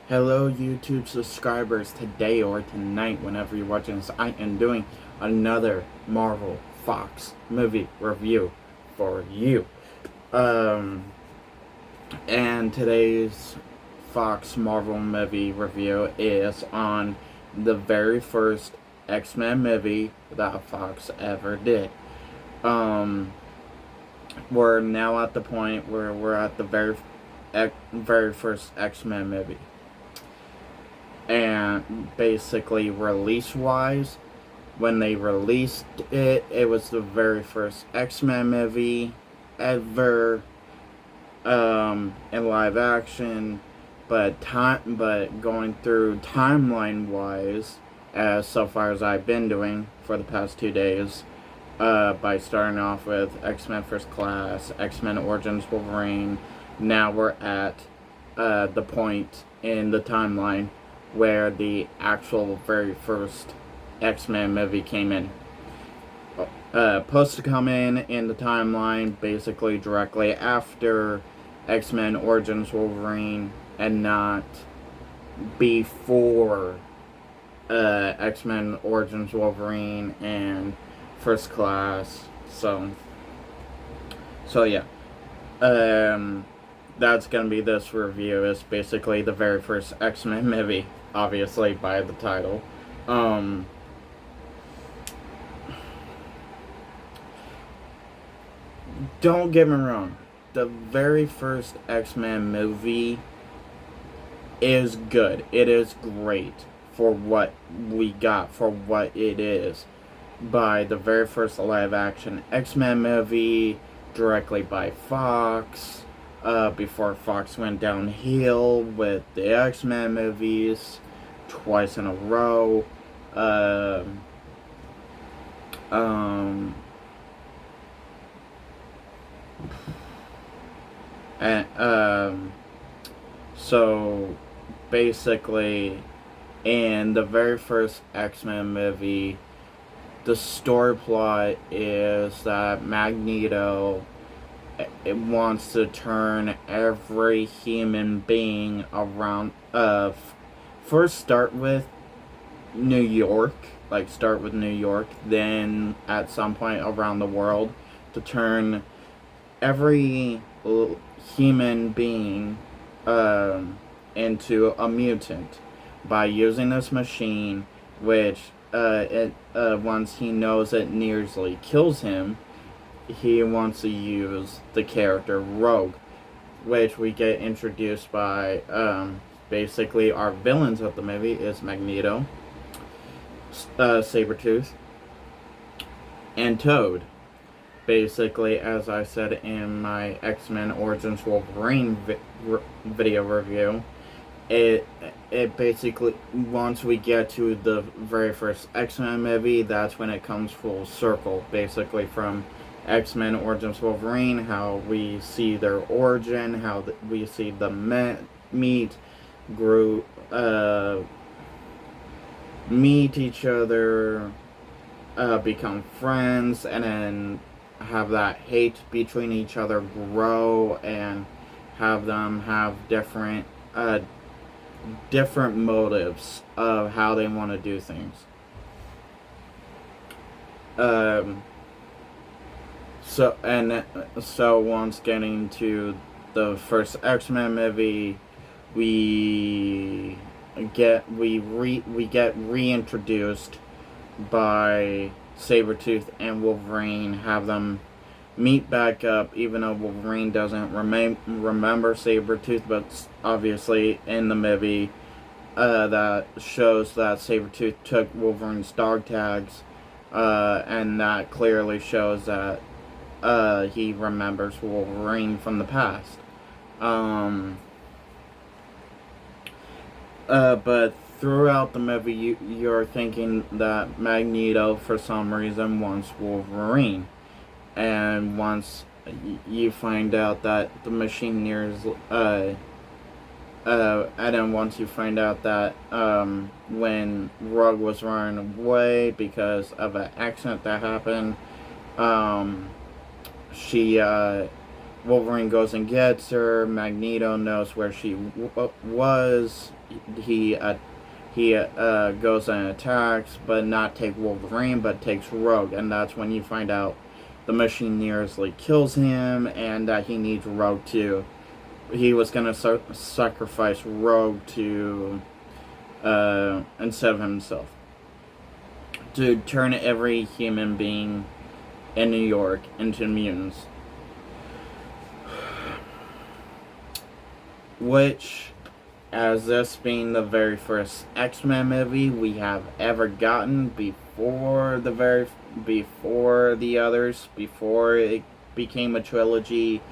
Hello, YouTube subscribers. Today or tonight, whenever you're watching this, I am doing another Marvel Fox movie review for you. Um, and today's Fox Marvel movie review is on the very first X-Men movie that Fox ever did. Um, we're now at the point where we're at the very first X-Men movie. And basically, release wise, when they released it, it was the very first X-Men movie ever in live action. But going through timeline wise, as so far as I've been doing for the past 2 days, by starting off with X-Men First Class, X-Men Origins Wolverine. Now we're at the point in the timeline where the actual very first X-Men movie came in. Supposed to come in the timeline basically directly after X-Men Origins Wolverine and not before X-Men Origins Wolverine and First Class. So yeah. That's gonna be this review. It's basically the very first X-Men movie, obviously by the title. Don't get me wrong, the very first X-Men movie is good. It is great for what we got, for what it is. By the very first live action X-Men movie, directly by Fox, before Fox went downhill with the X-Men movies twice in a row. And so basically, in the very first X-Men movie, the story plot is that Magneto wants to turn every human being around. First start with New York, then at some point around the world, to turn every human being into a mutant by using this machine, which once he knows it nearly kills him, he wants to use the character Rogue, which we get introduced by basically our villains of the movie is Magneto, Sabretooth, and Toad. Basically, as I said in my X-Men Origins Wolverine video review, it basically, once we get to the very first X-Men movie, that's when it comes full circle, basically from X-Men Origins Wolverine, how we see their origin, how we see them meet each other, become friends, and then have that hate between each other grow, and have them have different motives of how they want to do things. So once getting to the first X-Men movie, we get reintroduced by Sabretooth and Wolverine, have them meet back up, even though Wolverine doesn't remember Sabretooth, but obviously in the movie that shows that Sabretooth took Wolverine's dog tags, and that clearly shows that he remembers Wolverine from the past. But throughout the movie, you're thinking that Magneto, for some reason, wants Wolverine. And once you find out that the machine and then once you find out that when Rogue was running away because of an accident that happened, she Wolverine goes and gets her. Magneto knows where she was. He goes and attacks, but not take Wolverine, but takes Rogue, and that's when you find out the Machine nearly kills him, and that he needs Rogue to. He was gonna sacrifice Rogue to instead of himself, to turn every human being in New York into mutants. Which, as this being the very first X-Men movie we have ever gotten before the others, before it became a trilogy,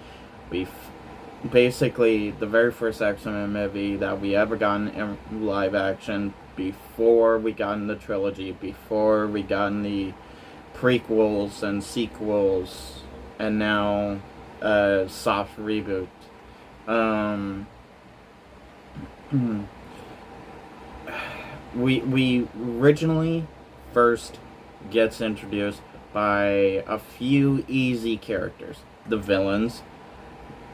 basically the very first X-Men movie that we ever gotten in live action, before we gotten the trilogy, before we gotten the prequels and sequels, and now soft reboot. We originally first gets introduced by a few easy characters. The villains,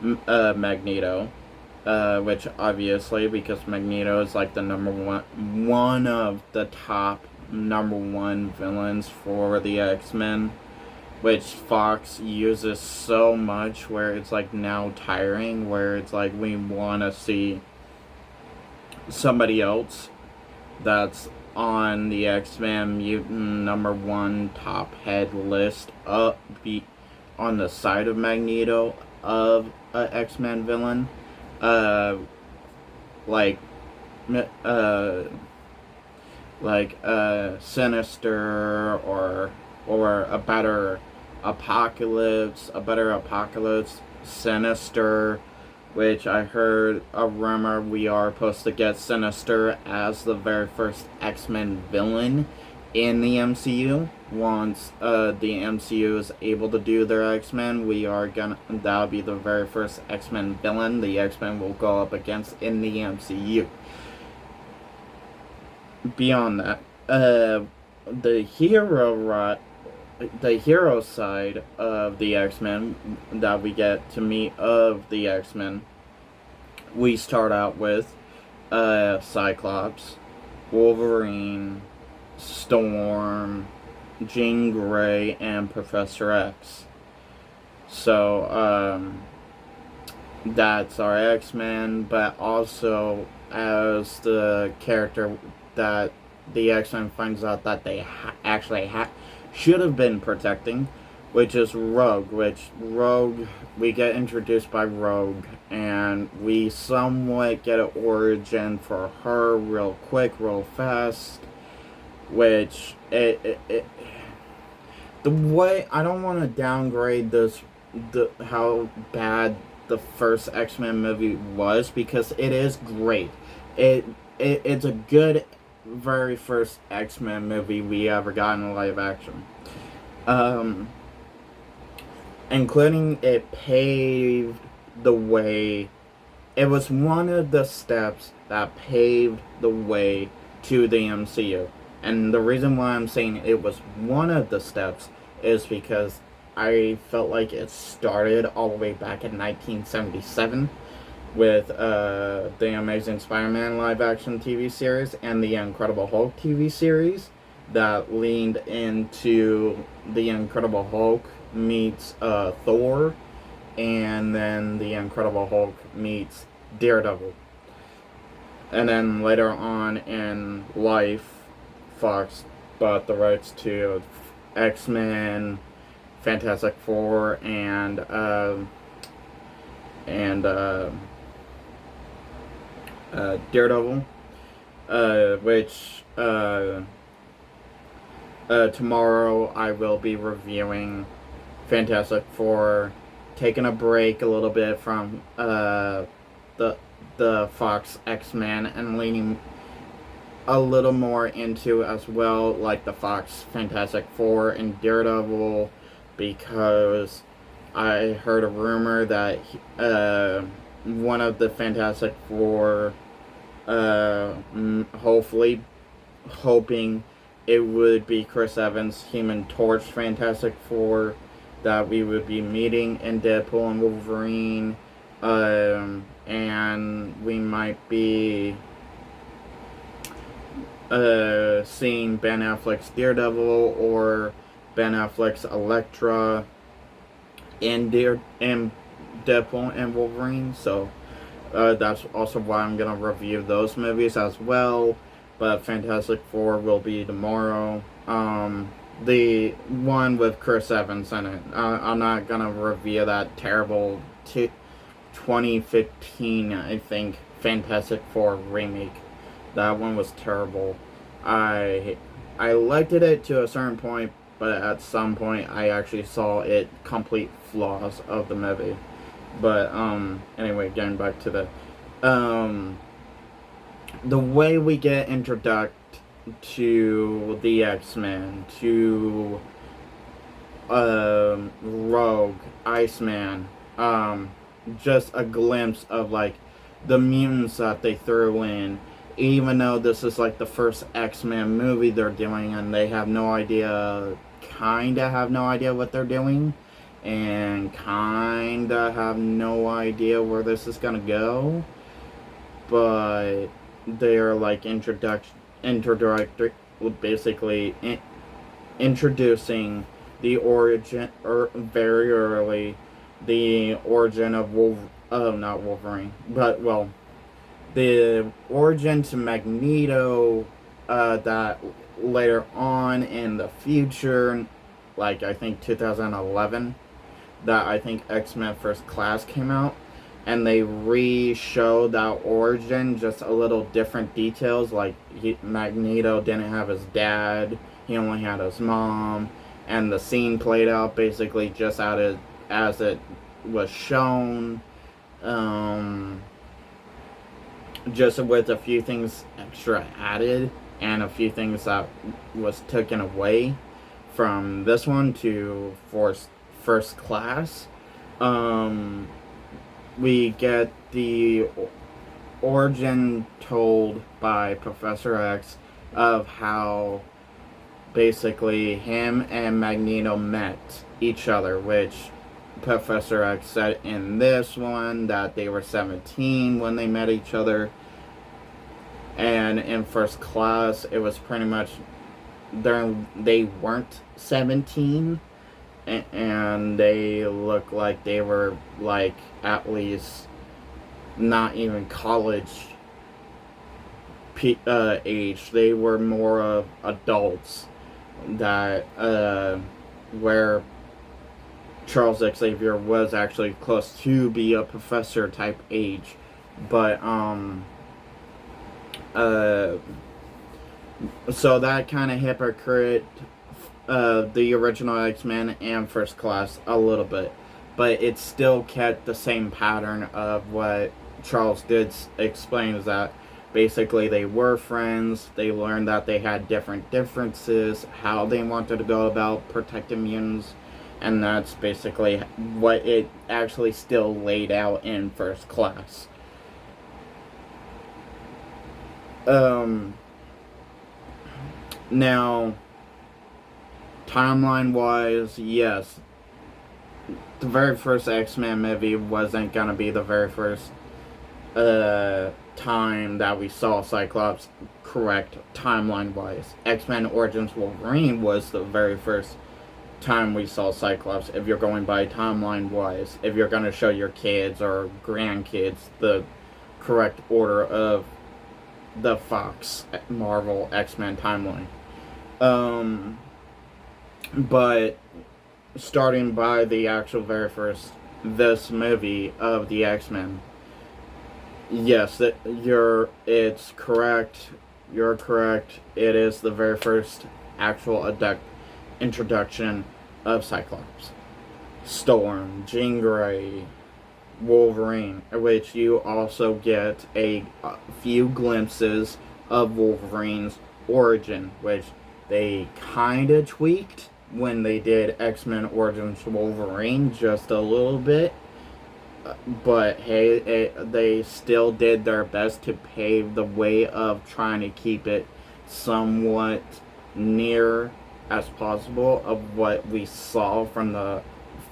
Magneto, which obviously, because Magneto is like the one of the top number one villains for the X-Men, which Fox uses so much where it's like now tiring, where it's like we want to see somebody else that's on the X-Men mutant number one top head list be on the side of Magneto of a X-Men villain, like Sinister, or a better Apocalypse, Sinister, which I heard a rumor we are supposed to get Sinister as the very first X-Men villain in the MCU. Once the MCU is able to do their X-Men, that'll be the very first X-Men villain the X-Men will go up against in the MCU. Beyond that, the hero side of the X-Men that we get to meet of the X-Men, we start out with Cyclops, Wolverine, Storm, Jean Grey, and Professor X. So that's our X-Men, but also as the character that the X-Men finds out that they actually should have been protecting, which is Rogue. We get introduced by Rogue, and we somewhat get an origin for her real quick, real fast, which the way, I don't want to downgrade how bad the first X-Men movie was, because it is great. It's a good very first X-Men movie we ever got in live action. Including it paved the way. It was one of the steps that paved the way to the MCU. And the reason why I'm saying it was one of the steps is because I felt like it started all the way back in 1977 with the Amazing Spider-Man live-action TV series and the Incredible Hulk TV series that leaned into the Incredible Hulk meets Thor, and then the Incredible Hulk meets Daredevil. And then later on in life, Fox bought the rights to X-Men, Fantastic Four, and Daredevil, which tomorrow I will be reviewing Fantastic Four, taking a break a little bit from the Fox X-Men and leaning a little more into as well like the Fox Fantastic Four and Daredevil, because I heard a rumor that one of the Fantastic Four, hoping it would be Chris Evans' Human Torch Fantastic Four, that we would be meeting in Deadpool and Wolverine, and we might be seeing Ben Affleck's Daredevil or Ben Affleck's Elektra in Deadpool and Wolverine. So that's also why I'm gonna review those movies as well. But Fantastic Four will be tomorrow. The one with Chris Evans in it. I'm not gonna review that terrible 2015, I think, Fantastic Four remake. That one was terrible. I liked it to a certain point, but at some point I actually saw it complete flaws of the movie. But anyway, getting back to the way we get introduced to the X-Men, to Rogue, Iceman, just a glimpse of like the mutants that they threw in, even though this is like the first X-Men movie they're doing and they have no idea, kinda have no idea what they're doing, and kinda have no idea where this is gonna go, but they're like basically introducing the origin, or very early, the origin of not Wolverine, but well, the origin to Magneto, that later on in the future, like I think 2011, that I think X-Men First Class came out, and they re-showed that origin, just a little different details, like Magneto didn't have his dad, he only had his mom, and the scene played out basically just as it was shown, just with a few things extra added, and a few things that was taken away from this one to First Class. We get the origin told by Professor X of how basically him and Magneto met each other, which Professor X said in this one that they were 17 when they met each other, and in First Class it was pretty much they weren't 17, and they looked like they were like at least not even college age. They were more of adults, that where Charles Xavier was actually close to be a professor type age. But so that kind of hypocrite the original X-Men and First Class a little bit, but it still kept the same pattern of what Charles did explain, is that basically they were friends, they learned that they had different differences, how they wanted to go about protecting mutants, and that's basically what it actually still laid out in First Class. Now, timeline wise, yes, the very first X-Men movie wasn't gonna be the very first time that we saw Cyclops, correct, timeline wise. X-Men Origins Wolverine was the very first time we saw Cyclops, if you're going by timeline wise, if you're gonna show your kids or grandkids the correct order of the Fox Marvel X-Men timeline. But starting by the actual very first this movie of the X-Men, yes, it's correct. You're correct. It is the very first actual introduction of Cyclops, Storm, Jean Grey, Wolverine, which you also get a few glimpses of Wolverine's origin, which they kind of tweaked when they did X-Men Origins Wolverine just a little bit. But hey, they still did their best to pave the way of trying to keep it somewhat near as possible of what we saw from the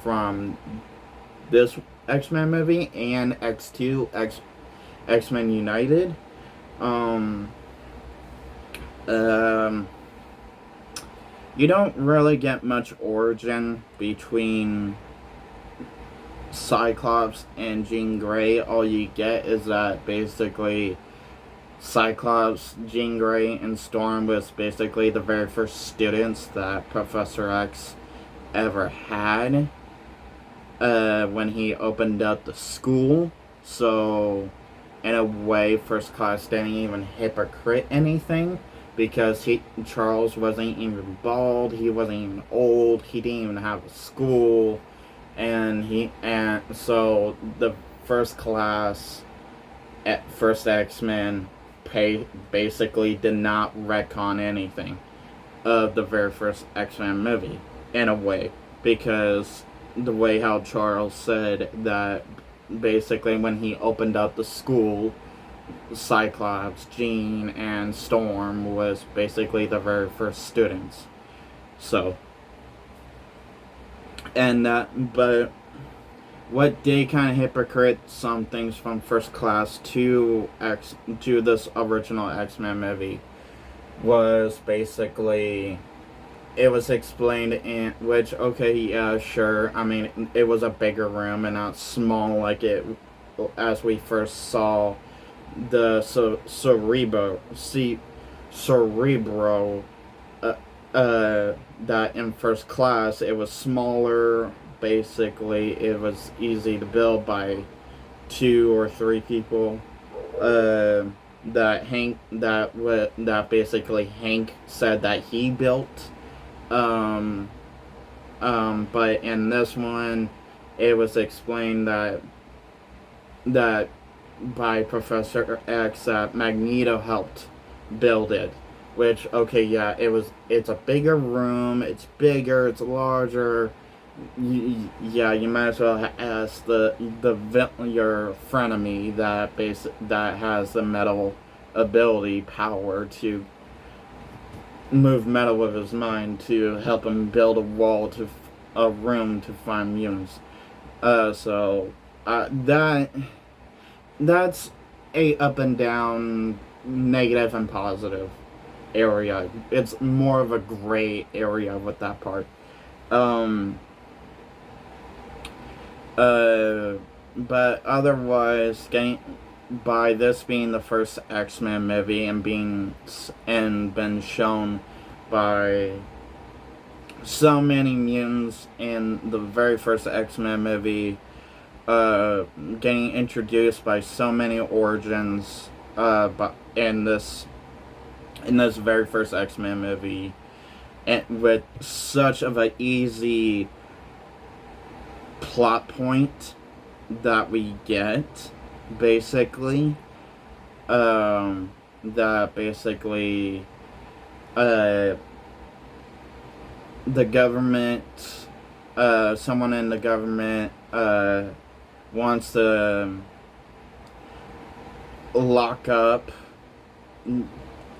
from this X-Men movie and X2, X-Men United. Um, um, you don't really get much origin between Cyclops and Jean Grey. All you get is that basically Cyclops, Jean Grey, and Storm was basically the very first students that Professor X ever had when he opened up the school. So, in a way, First Class didn't even hypocrite anything because Charles wasn't even bald, he wasn't even old, he didn't even have a school, and so the First Class at First X-Men basically did not retcon anything of the very first X-Men movie, in a way, because the way how Charles said that basically when he opened up the school, Cyclops, Jean, and Storm was basically the very first students. So, and but what did kind of hypocrite some things from First Class to this original X-Men movie was basically, it was explained in which, okay, yeah, sure, I mean, it was a bigger room and not small like it as we first saw the Cerebro that in First Class. It was smaller. Basically, it was easy to build by 2 or 3 people. That basically Hank said that he built. But in this one, it was explained that by Professor X that Magneto helped build it. Which, okay, yeah, it's a bigger room, it's bigger, it's larger. Yeah, you might as well ask your frenemy that has the metal ability power to move metal with his mind to help him build a room to find mutants. That's a up and down, negative and positive area. It's more of a gray area with that part. But otherwise, by this being the first X-Men movie and been shown by so many mutants in the very first X-Men movie, getting introduced by so many origins, but in this very first X-Men movie, and with such of an easy plot point that we get, basically, that basically, the government, someone in the government, wants to lock up,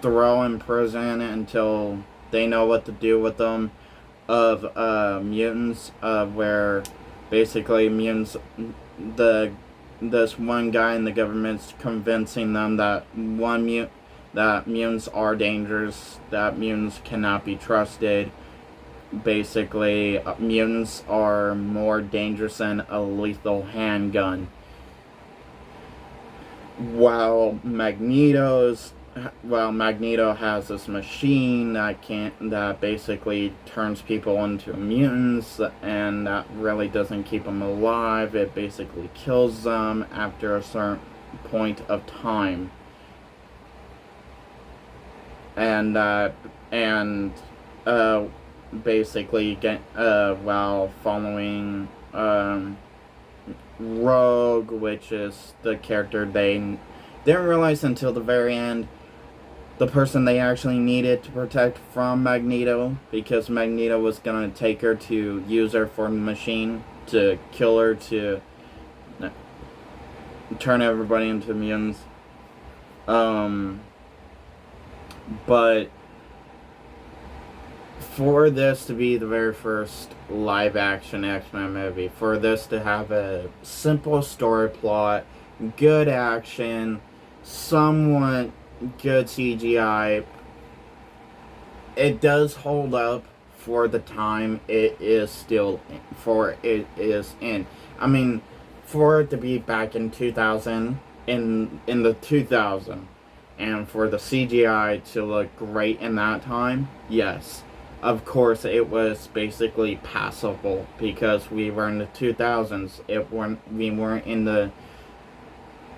throw in prison until they know what to do with them, of mutants, where basically mutants, this one guy in the government's convincing them that mutants are dangerous, that mutants cannot be trusted. Basically, mutants are more dangerous than a lethal handgun. While Magneto has this machine that basically turns people into mutants, and that really doesn't keep them alive. It basically kills them after a certain point of time. And basically while following Rogue, which is the character they didn't realize until the very end, the person they actually needed to protect from Magneto, because Magneto was gonna take her to use her for the machine, to kill her, to turn everybody into mutants. But for this to be the very first live action X-Men movie, for this to have a simple story plot, good action, somewhat good CGI, it does hold up for the time it is still for it is in. I mean, for it to be back in 2000 in the 2000 and for the CGI to look great in that time, yes. Of course, it was basically passable because we were in the 2000s. We weren't in the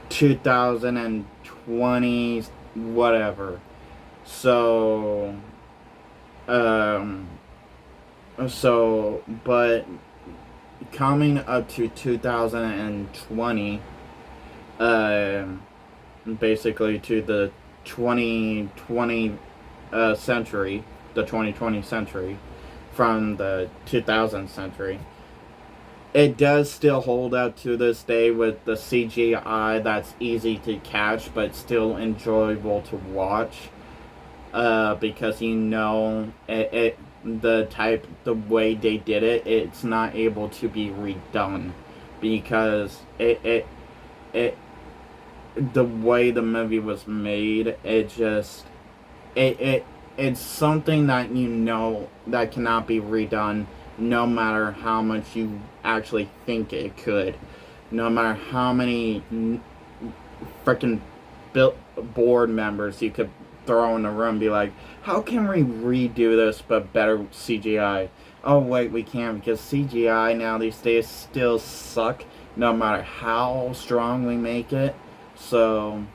2020s, whatever. So, um, but coming up to 2020, basically to the 2020 century, the 2020 century, from the 2000 century, it does still hold up to this day with the CGI that's easy to catch but still enjoyable to watch. Because the way they did it, it's not able to be redone because it the way the movie was made, it's something that that cannot be redone, no matter how much you actually think it could, no matter how many freaking board members you could throw in the room, be like, how can we redo this but better CGI? Oh wait, we can't because CGI now these days still suck, no matter how strong we make it. So,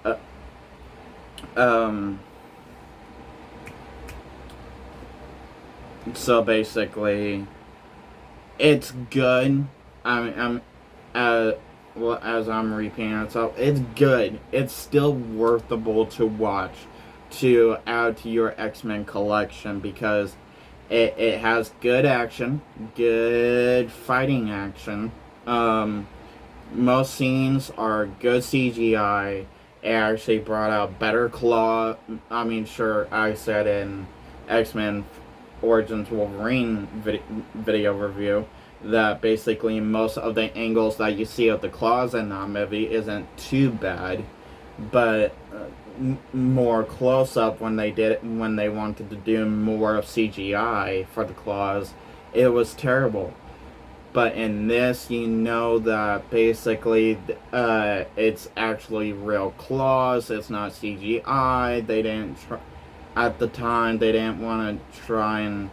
uh, um, so basically, it's good. Well, as I'm repeating itself, it's good. It's still worthable to watch, to add to your X-Men collection because it has good action, good fighting action. Most scenes are good CGI. It actually brought out better claw. I mean, sure, I said in X-Men Origins Wolverine video review that basically most of the angles that you see of the claws in that movie isn't too bad, but more close up when they wanted to do more of CGI for the claws, it was terrible. But in this, that basically it's actually real claws. It's not CGI. They didn't at the time. They didn't want to try and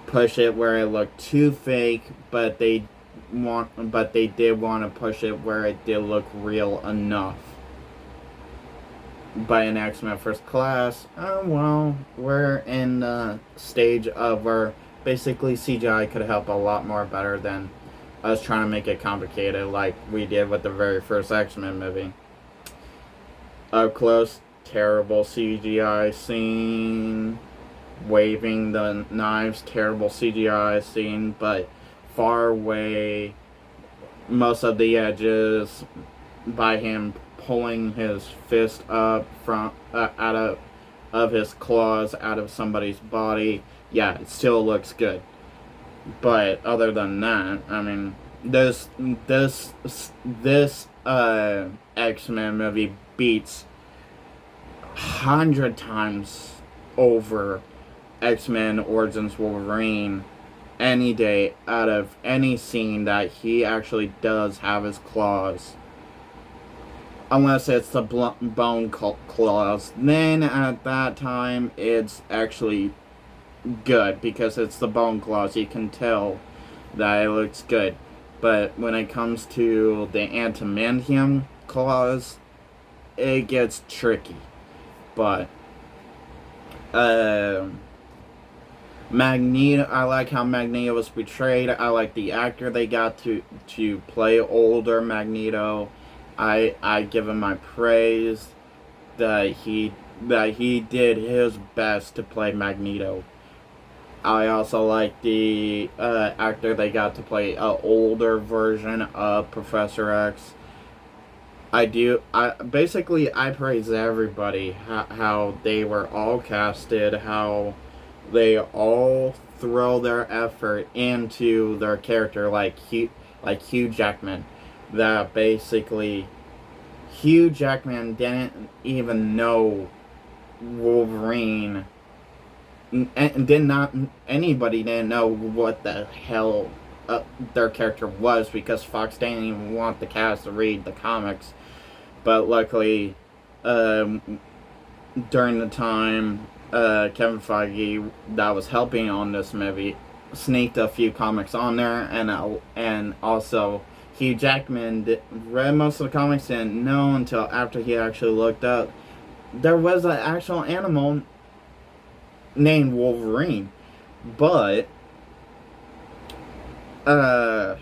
push it where it looked too fake, but they did want to push it where it did look real enough. By an X-Men First Class, well, we're in the stage of where basically CGI could help a lot more better than us trying to make it complicated like we did with the very first X-Men movie. Up close, terrible CGI scene. Waving the knives, terrible CGI scene, but far away most of the edges by him pulling his fist up from out of his claws out of somebody's body. Yeah, it still looks good. But other than that, I mean, this X-Men movie beats 100 times over X-Men Origins Wolverine any day out of any scene that he actually does have his claws. Unless it's the bone claws. Then at that time, it's actually good because it's the bone claws. You can tell that it looks good. But when it comes to the adamantium claws, it gets tricky. But, Magneto, I like how Magneto was portrayed. I like the actor they got to play older Magneto. I give him my praise that he did his best to play Magneto. I also like the actor they got to play an older version of Professor X. I praise everybody, how they were all casted, how they all throw their effort into their character, like Hugh Jackman. That basically Hugh Jackman didn't even know Wolverine, and did not anybody didn't know what the hell their character was, because Fox didn't even want the cast to read the comics. But luckily, during the time, Kevin Feige, that was helping on this movie, sneaked a few comics on there, and also Hugh Jackman read most of the comics, didn't know until after he actually looked up. There was an actual animal named Wolverine, but so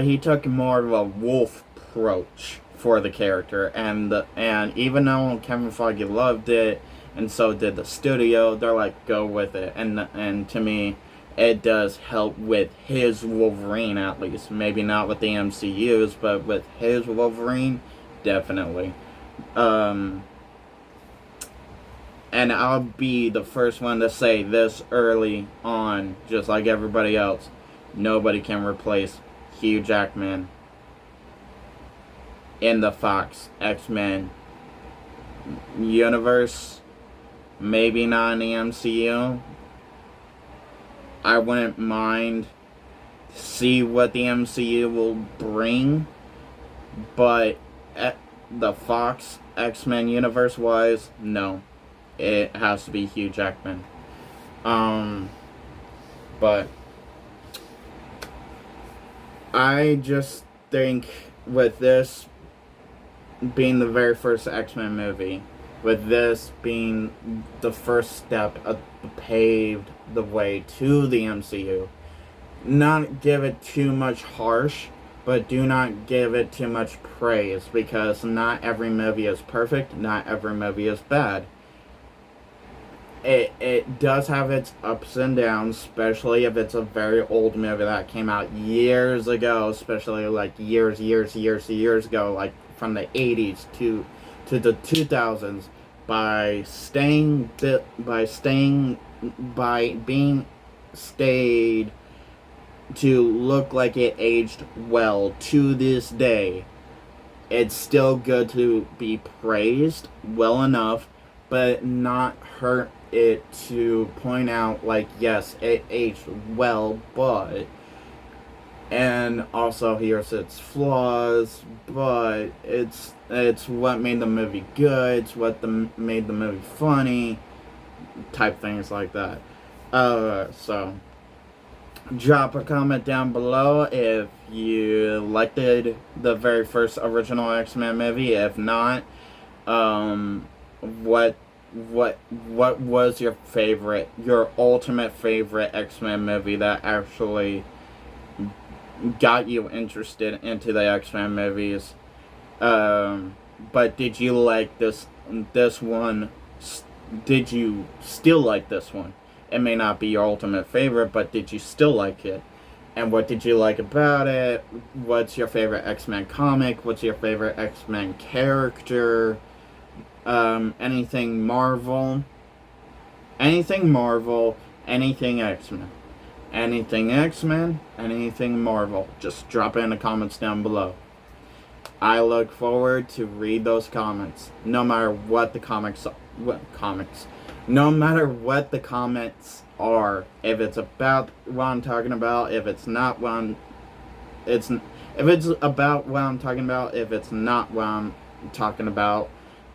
he took more of a wolf approach for the character, and even though Kevin Feige loved it, and so did the studio, they're like, go with it, and to me, it does help with his Wolverine, at least. Maybe not with the MCU's, but with his Wolverine, definitely. And I'll be the first one to say this early on, just like everybody else, nobody can replace Hugh Jackman in the Fox X-Men universe. Maybe not in the MCU. I wouldn't mind see what the MCU will bring, but the Fox X-Men universe wise, no. It has to be Hugh Jackman. But I just think with this being the very first X-Men movie, with this being the first step paved the way to the MCU, not give it too much harsh, but do not give it too much praise, because not every movie is perfect, not every movie is bad. It does have its ups and downs, especially if it's a very old movie that came out years ago, especially like years ago, like from the 80s to the 2000s. By being stayed to look like it aged well to this day, it's still good to be praised well enough, but not hurt it to point out, like, yes, it aged well, but, and also here's its flaws, but it's what made the movie good, it's what made the movie funny, type things like that. So drop a comment down below if you liked the very first original X-Men movie. If not, what was your ultimate favorite X-Men movie that actually got you interested into the X-Men movies? But did you like this one? Did you still like this one? It may not be your ultimate favorite, but did you still like it? And what did you like about it? What's your favorite X-Men comic? What's your favorite X-Men character? Anything Marvel? Anything Marvel, anything X-Men. Anything X-Men, anything Marvel. Just drop it in the comments down below. I look forward to read those comments, no matter what the no matter what the comments are. If it's about what I'm talking about, if it's not what I'm, if it's about what I'm talking about, if it's not what I'm talking about,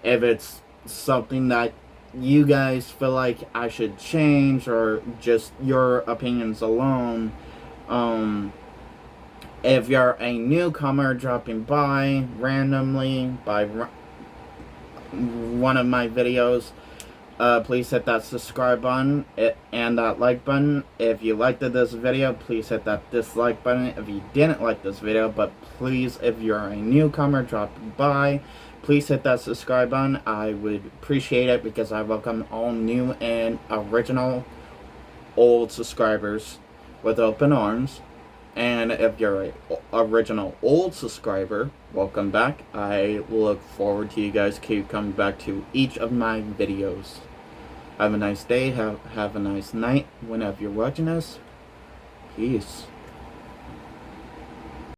if it's something that you guys feel like I should change, or just your opinions alone. If you're a newcomer dropping by randomly by one of my videos, please hit that subscribe button and that like button. If you liked this video, please hit that dislike button if you didn't like this video. But please, if you're a newcomer dropping by, please hit that subscribe button. I would appreciate it, because I welcome all new and original old subscribers with open arms. And if you're a original old subscriber, welcome back. I look forward to you guys keep coming back to each of my videos. Have a nice day, have a nice night whenever you're watching this. Peace.